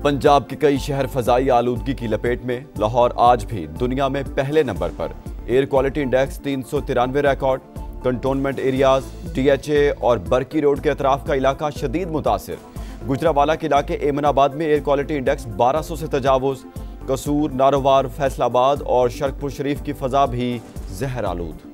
पंजाब के कई शहर फजाई आलूदगी की लपेट में। लाहौर आज भी दुनिया में पहले नंबर पर। Air quality index 393 record. Cantonment areas, DHA और बरकी रोड के अतराफ का इलाका शदीद मुतासिर। गुजरावाला के इलाके एमनाबाद में एयर क्वालिटी इंडेक्स 1200 से तजावुज। कसूर, नारोवार, फैसलाबाद और शरकपुर शरीफ की फजा भी जहर आलूद।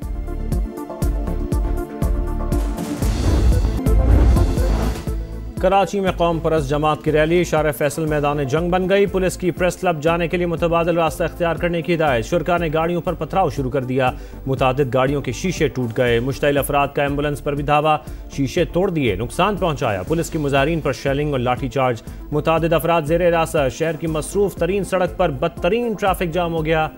कराची में कौम परस्त जमात की रैली शार फैसल मैदान जंग बन गई। पुलिस की प्रेस क्लब जाने के लिए मुतबादिल रास्ता इख्तियार करने की हिदायत। शुरका ने गाड़ियों पर पथराव शुरू कर दिया। मुतादिद गाड़ियों के शीशे टूट गए। मुश्तइल अफराद का एम्बुलेंस पर भी धावा, शीशे तोड़ दिए, नुकसान पहुंचाया। पुलिस की मुजाहिरीन पर शेलिंग और लाठी चार्ज। मुतादिद अफराद जेर हिरासत। शहर की मसरूफ तरीन सड़क पर बदतरीन ट्रैफिक जाम हो गया।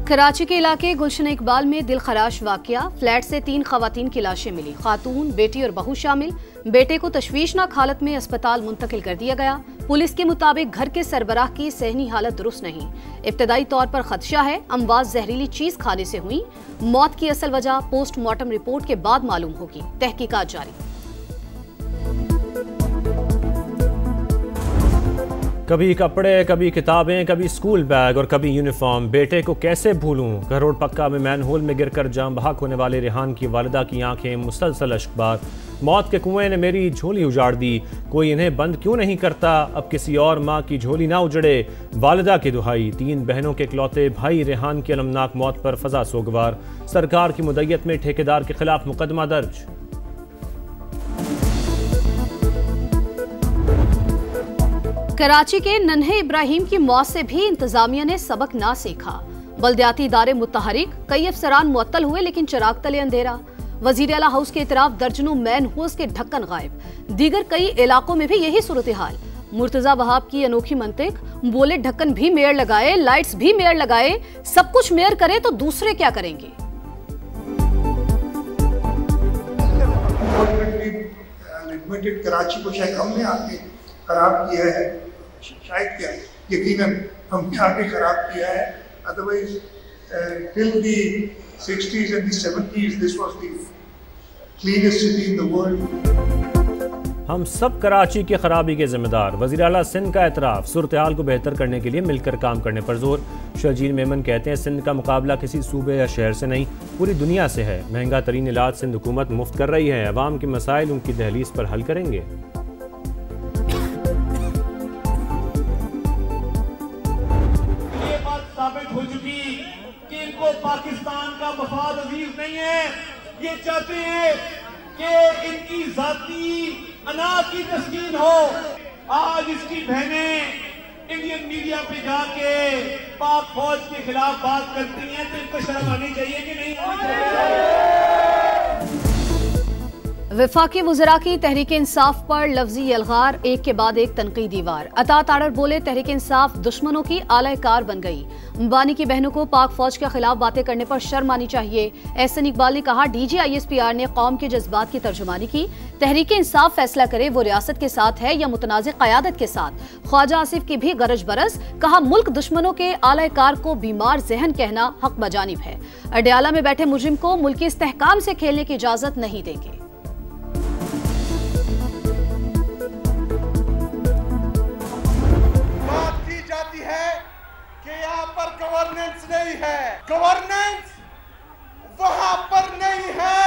कराची के इलाके गुलशन इकबाल में दिल खराश वाकया। फ्लैट से 3 खवातीन की लाशें मिली। खातून, बेटी और बहू शामिल। बेटे को तशवीशनाक हालत में अस्पताल मुंतकिल कर दिया गया। पुलिस के मुताबिक घर के सरबराह की सेहनी हालत दुरुस्त नहीं। इब्तदाई तौर पर खदशा है अमवाज जहरीली चीज खाने से हुई। मौत की असल वजह पोस्टमार्टम रिपोर्ट के बाद मालूम होगी। तहकीकात जारी। कभी कपड़े, कभी किताबें, कभी स्कूल बैग और कभी यूनिफॉर्म। बेटे को कैसे भूलूं। करोड़ पक्का में मैनहोल में गिरकर जाम बहक होने वाले रेहान की वालिदा की आंखें मुसलसल अश्कबार। मौत के कुएं ने मेरी झोली उजाड़ दी। कोई इन्हें बंद क्यों नहीं करता। अब किसी और माँ की झोली ना उजड़े। वालिदा की दुहाई। 3 बहनों के इकलौते भाई रेहान की अलमनाक मौत पर फजा सोगवार। सरकार की मुद्दत में ठेकेदार के खिलाफ मुकदमा दर्ज। कराची के नन्हे इब्राहिम की मौत से भी इंतजामिया ने सबक ना सीखा। बल्दियाती इदारे मुतहरिक, कई अफसरान मुअत्तल हुए लेकिन चिराग तले अंधेरा। वजीर आला हाउस के इतराफ दर्जनों मैन होल्स के ढक्कन गायब। दीगर कई इलाकों में भी यही सूरत हाल। मुर्तजा वहाब की अनोखी मंतिक, बोले ढक्कन भी मेयर लगाए, लाइट्स भी मेयर लगाए, सब कुछ मेयर करे तो दूसरे क्या करेंगे। कराची को शायद हमने आके खराब किया है, शायद क्या यकीनन हमने आगे खराब किया है। Otherwise till the 60s and the 70s this was the cleanest city in the world। हम सब कराची की खराबी के जिम्मेदार। वज़ीर आला सिंध का एतराफ। सूरत हाल को बेहतर करने के लिए मिलकर काम करने पर जोर। शर्जील मेमन कहते हैं सिंध का मुकाबला किसी सूबे या शहर से नहीं पूरी दुनिया से है। महंगा तरीन इलाज सिंध हुकूमत मुफ्त कर रही है। अवाम के मसाइल उनकी दहलीज पर हल करेंगे। हो चुकी कि इनको पाकिस्तान का मफाद अजीज नहीं है। ये चाहते हैं कि इनकी जाती अना की तस्कीन हो। आज इसकी बहनें इंडियन मीडिया पे जाके पाक फौज के खिलाफ बात करती हैं तो इनको शर्म आनी चाहिए कि नहीं आनी चाहिए। वफाकी वज़रा की तहरीक इंसाफ पर लफ्जी यलगार, एक के बाद एक तनकीदी वार। अता ताड़र बोले तहरीक इंसाफ दुश्मनों की आलाकार बन गई। अंबानी की बहनों को पाक फौज के खिलाफ बातें करने पर शर्म आनी चाहिए। एहसन इकबाल ने कहा DG ISPR ने कौम के जज्बात की तर्जुमानी की। तहरीक इंसाफ फैसला करे वो रियासत के साथ है या मुतनाज़ क़यादत के साथ। ख्वाजा आसिफ की भी गरज बरस, कहा मुल्क दुश्मनों के आलाकार को बीमार जहन कहना हक बजानिब है। अडयाला में बैठे मुजरिम को मुल्की इस्तेहकाम से खेलने की इजाजत नहीं देंगे। गवर्नेंस नहीं है, गवर्नेंस वहां पर नहीं है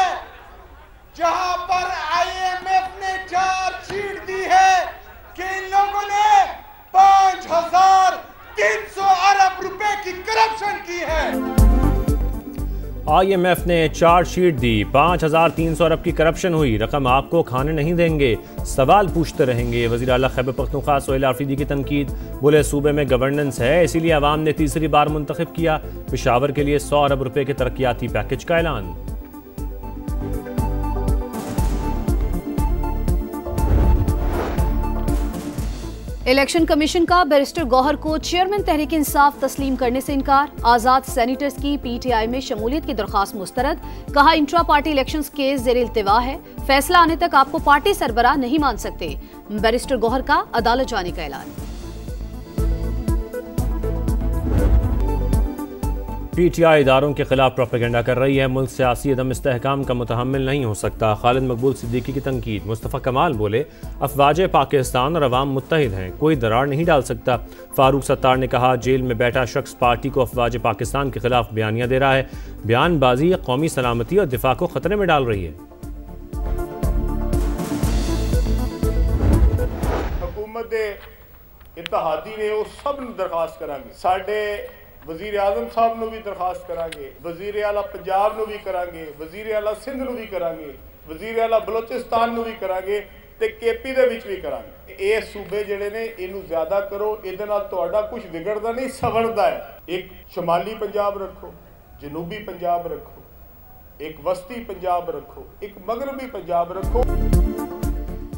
जहां पर IMF ने चार्जशीट दी है कि इन लोगों ने 5300 अरब रुपए की करप्शन की है। IMF ने चार्जशीट दी, 5300 अरब की करप्शन हुई। रकम आपको खाने नहीं देंगे, सवाल पूछते रहेंगे। वज़ीर आला खैबर पख्तूनख्वा सोहेल आफरीदी की तनकीद। बोले सूबे में गवर्नेंस है इसीलिए अवाम ने तीसरी बार मुंतखब किया। पेशावर के लिए 100 अरब रुपए के तरक्याती पैकेज का ऐलान। इलेक्शन कमीशन का बैरिस्टर गौहर को चेयरमैन तहरीक इंसाफ तस्लीम करने से इनकार। आजाद सेनेटर्स की PTI में शमूलियत की दरख्वास्त मुस्तरद। कहा इंट्रा पार्टी इलेक्शंस केस जेर इल्तिवा है, फैसला आने तक आपको पार्टी सरबराह नहीं मान सकते। बैरिस्टर गौहर का अदालत जाने का ऐलान। PTI इदारों के खिलाफ प्रोपेगेंडा कर रही है। मुल्क सियासी अदम इस्तेहकाम का मुतहम्मिल नहीं हो सकता। खालिद मकबूल सिद्दीकी की तनकीद। मुस्तफ़ा कमाल बोले अफवाज पाकिस्तान और अवाम मुत्तहिद हैं, कोई दरार नहीं डाल सकता। फारूक सत्तार ने कहा जेल में बैठा शख्स पार्टी को अफवाज पाकिस्तान के खिलाफ बयानियां दे रहा है। बयानबाजी कौमी सलामती और दिफा को खतरे में डाल रही है। हुकूमत इत्तेहादी ने वो सब दरखास्त करांगे, साडे वजीर आजम साहब नूं भी दरखास्त करांगे, वजीर आला पंजाब नूं भी करांगे, वजीर आला सिंध नूं भी करांगे, वजीर आला बलोचिस्तान नूं भी करांगे ते केपी दे विच भी करांगे। ये सूबे जिहड़े ने इनू ज्यादा करो, इहदे नाल तुहाडा कुछ बिगड़दा नहीं सवरदा है। एक शुमाली पंजाब रखो, जनूबी पंजाब रखो, एक वस्ती पंजाब रखो, एक मगरबी पंजाब रखो।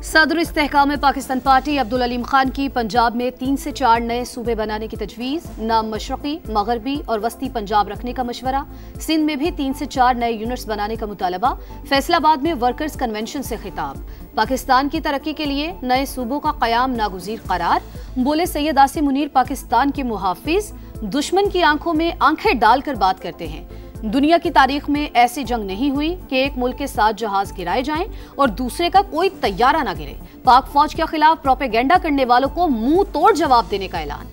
सदर इस्तेहकाम पाकिस्तान पार्टी अब्दुल अलीम खान की पंजाब में 3 से 4 नए सूबे बनाने की तजवीज़। नाम मशरक़ी, मगरबी और वस्ती पंजाब रखने का मशवरा। सिंध में भी 3 से 4 नए यूनिट्स बनाने का मुतालबा। फैसलाबाद में वर्कर्स कन्वेंशन से खिताब। पाकिस्तान की तरक्की के लिए नए सूबों का क़याम नागुज़ीर करार। बोले सैयद आसिम मुनीर पाकिस्तान के मुहाफिज, दुश्मन की आंखों में आंखें डालकर बात करते हैं। दुनिया की तारीख में ऐसी जंग नहीं हुई कि एक मुल्क के 7 जहाज गिराए जाएं और दूसरे का कोई तैयारा ना गिरे। पाक फौज के खिलाफ प्रोपेगेंडा करने वालों को मुंह तोड़ जवाब देने का ऐलान।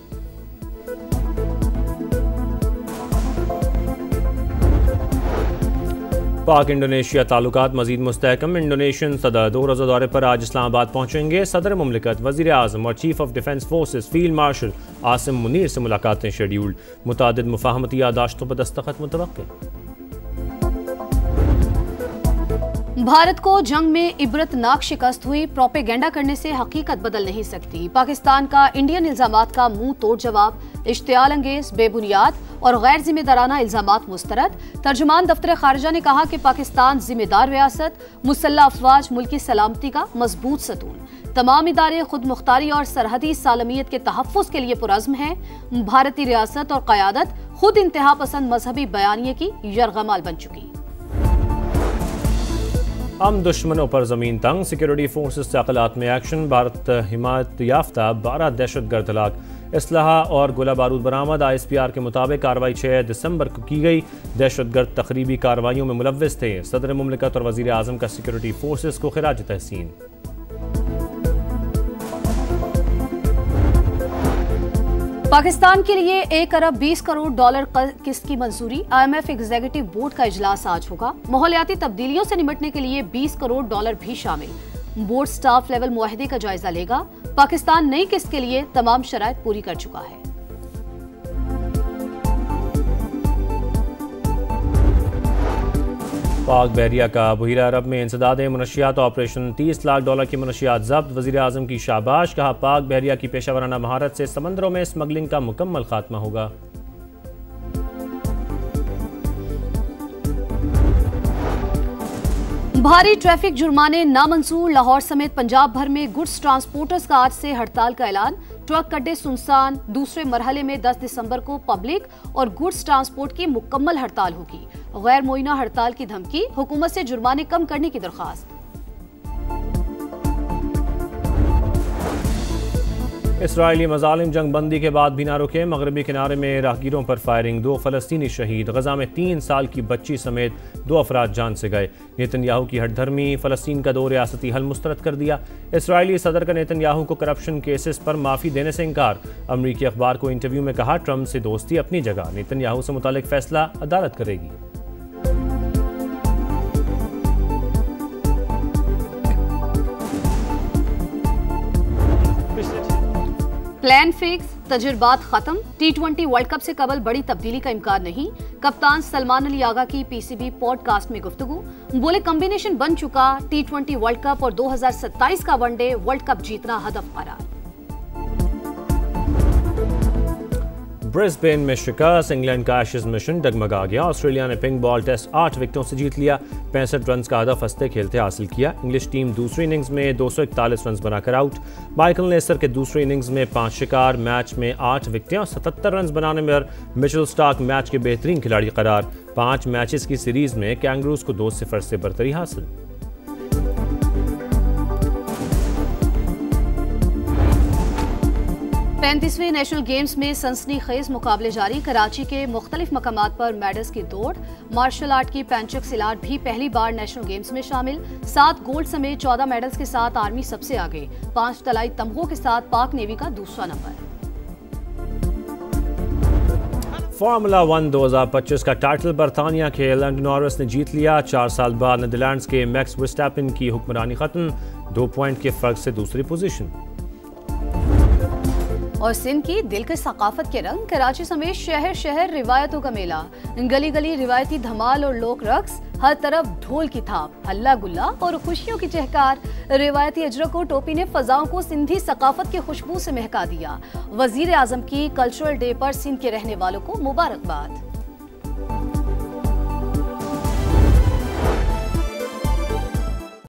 पाक इंडोनेशिया ताल्लुकात मजीद मुस्तहकम। इंडोनेशियन सदर 2 रोज़ा दौरे पर आज इस्लामाबाद पहुंचेंगे। सदर मुमलिकत, वज़ीर आज़म और chief of defence forces field marshal Asim Munir से मुलाकातें शेड्यूल्ड। मुतादिद मुफाहमती यादाश्तों पर दस्तखत मुतवक्किल। भारत को जंग में इबरतनाक शिकस्त हुई। प्रोपेगेंडा करने से हकीकत बदल नहीं सकती। पाकिस्तान का इंडियन इल्जामात का मुंह तोड़ जवाब। इश्तियाल अंगेज, बेबुनियाद और गैर जिम्मेदाराना इल्जामात मुस्तरद। तर्जुमान दफ्तर खारिजा ने कहा कि पाकिस्तान जिम्मेदार रियासत, मुसल्लह अफवाज मुल्क की सलामती का मजबूत सतून। तमाम इदारे खुद मुख्तारी और सरहदी सालमियत के तहफ़्फ़ुज़ के लिए पुरज़्म हैं। भारतीय रियासत और क़यादत खुद इंतहा पसंद मजहबी बयानिए की यरगमाल बन चुकी। हम दुश्मनों पर जमीन तंग। सिक्योरिटी फोर्सेस से अक़लात में एक्शन। भारत हिमायत याफ्ता 12 दहशतगर्द हलाक। इसलाहा और गोला बारूद बरामद। ISPR के मुताबिक कार्रवाई 6 दिसंबर को की गई। दहशतगर्द तकरीबी कार्रवाइयों में मुलव्विस थे। सदर मुमलिकत और वज़ीर आज़म का सिक्योरिटी फोर्सेस को खिराज तहसीन। पाकिस्तान के लिए 1 अरब 20 करोड़ डॉलर किस्त की मंजूरी। IMF एग्जीक्यूटिव बोर्ड का इजलास आज होगा। माहौलियाती तब्दीलियों से निपटने के लिए 20 करोड़ डॉलर भी शामिल। बोर्ड स्टाफ लेवल मुआहदे का जायजा लेगा। पाकिस्तान नई किस्त के लिए तमाम शराइत पूरी कर चुका है। पाक बहरिया का बहिरा अरब में इंसदाद मनशियात ऑपरेशन। 30 लाख डॉलर की मनशियात जब्त। वज़ीर आज़म की शाबाश। कहा पाक बहरिया की पेशावराना महारत से समंदरों में स्मगलिंग का मुकम्मल खात्मा होगा। भारी ट्रैफिक जुर्माने नामंजूर। लाहौर समेत पंजाब भर में गुड्स ट्रांसपोर्टर्स का आज से हड़ताल का ऐलान। ट्रक अड्डे सुनसान। दूसरे मरहले में 10 दिसंबर को पब्लिक और गुड्स ट्रांसपोर्ट की मुकम्मल हड़ताल होगी। गैर मुइना हड़ताल की धमकी। हुकूमत से जुर्माने कम करने की दरख्वास्त। इसराइली मजालिम जंग बंदी के बाद भी ना रुके। मगरबी किनारे में राहगीरों पर फायरिंग। 2 फलस्तीनी शहीद। गजा में 3 साल की बच्ची समेत 2 अफराद जान से गए। नेतन्याहू की हठधर्मी। फलस्तीन का 2 रियासती हल मुस्तरद कर दिया। इसराइली सदर का नेतन्याहू को करप्शन केसेस पर माफ़ी देने से इनकार। अमरीकी अखबार को इंटरव्यू में कहा ट्रंप से दोस्ती अपनी जगह, नेतन्याहू से मुतालिक फैसला अदालत करेगी। प्लान फिक्स, तजुर्बात खत्म। T20 वर्ल्ड कप से कबल बड़ी तब्दीली का इम्कान नहीं। कप्तान सलमान अली आगा की PCB पॉडकास्ट में गुफ्तगू। बोले कॉम्बिनेशन बन चुका। T20 वर्ल्ड कप और 2027 का वनडे वर्ल्ड कप जीतना हदफ करार। ब्रिस्बेन में शिकस्त। इंग्लैंड का एशेज मिशन डगमगा गया। ऑस्ट्रेलिया ने पिंक बॉल टेस्ट 8 विकेटों से जीत लिया। 65 रन का हदफ हंसते खेलते हासिल किया। इंग्लिश टीम दूसरी इनिंग्स में 241 रन बनाकर आउट। माइकल नेस्टर के दूसरी इनिंग्स में 5 शिकार। मैच में 8 विकेटें और 77 रन बनाने में मिचेल स्टार्क मैच के बेहतरीन खिलाड़ी करार। 5 मैचेस की सीरीज में कैंगरूज को 2-0 से बरतरी हासिल। 35वें नेशनल गेम्स में सनसनीखेज मुकाबले जारी। कराची के मुख्तलिफ मकामात पर मेडल्स की दौड़। मार्शल आर्ट की पेंचक सिलाट भी पहली बार नेशनल गेम्स में शामिल। 7 गोल्ड समेत 14 मेडल्स के साथ आर्मी सबसे आगे। 5 तलाई तमगों के साथ पाक नेवी का दूसरा नंबर। फार्मूला 1 2025 का टाइटल बरतानिया के लैंडो नॉरिस ने जीत लिया। 4 साल बाद नीदरलैंड्स के मैक्स वर्स्टैपेन की हुक्मरानी खत्म। 2 पॉइंट के फर्क से दूसरी पोजीशन। और सिंध की दिलकश सकाफत के रंग। कराची समेत शहर शहर रिवायतों का मेला। गली गली रिवायती धमाल और लोक रक्स। हर तरफ ढोल की थाप, हल्ला गुल्ला और खुशियों की चहकार। रिवायती अजरक और टोपी ने फजाओं को सिंधी सकाफत की खुशबू से महका दिया। वजीर आजम की कल्चरल डे पर सिंध के रहने वालों को मुबारकबाद।